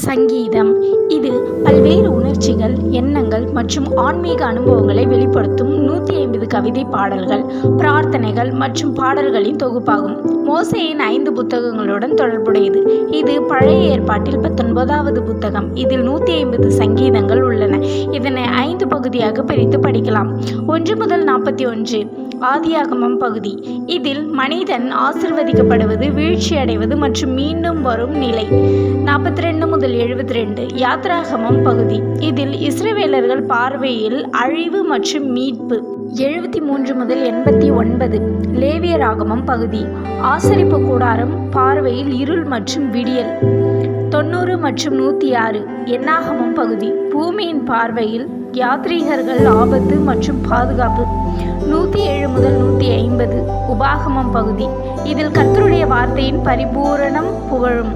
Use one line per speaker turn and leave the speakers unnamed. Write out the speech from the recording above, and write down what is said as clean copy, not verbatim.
சங்கீதம் இது பல்வேறு உணர்ச்சிகள், எண்ணங்கள் மற்றும் ஆன்மீக அனுபவங்களை வெளிப்படுத்தும் 150 கவிதை பாடல்கள், பிரார்த்தனைகள் மற்றும் பாடல்களின் தொகுப்பாகும். மோசேயின் 5 புத்தகங்களுடன் தொடர்புடையது. இது பழைய ஏற்பாட்டில் 19வது புத்தகம். இதில் 150 சங்கீதங்கள் உள்ளன. இதனை 5 பகுதியாக பிரித்து படிக்கலாம். 1 முதல் 41 ஆதியாகமம் பகுதி. இதில் மனிதன் ஆசிர்வதிக்கப்படுவது, வீழ்ச்சி அடைவது மற்றும் மீண்டும் வரும் நிலை. 42 முதல் 72 யாத்ராகமம் பகுதி. இதில் இஸ்ரவேலர்கள் பார்வையில் அழிவு மற்றும் மீட்பு. 73 முதல் 89 லேவியராகமம் பகுதி. ஆசரிப்பு கூடாரம் பார்வையில் இருள் மற்றும் விடியல். 90 மற்றும் 106 என்னாகமம் பகுதி. பூமியின் பார்வையில் யாத்ரீகர்கள், ஆபத்து மற்றும் பாதுகாப்பு. 107 முதல் 150 உபாகமம் பகுதி. இதில் கர்த்தருடைய வார்த்தையின் பரிபூரணம் புகழும்.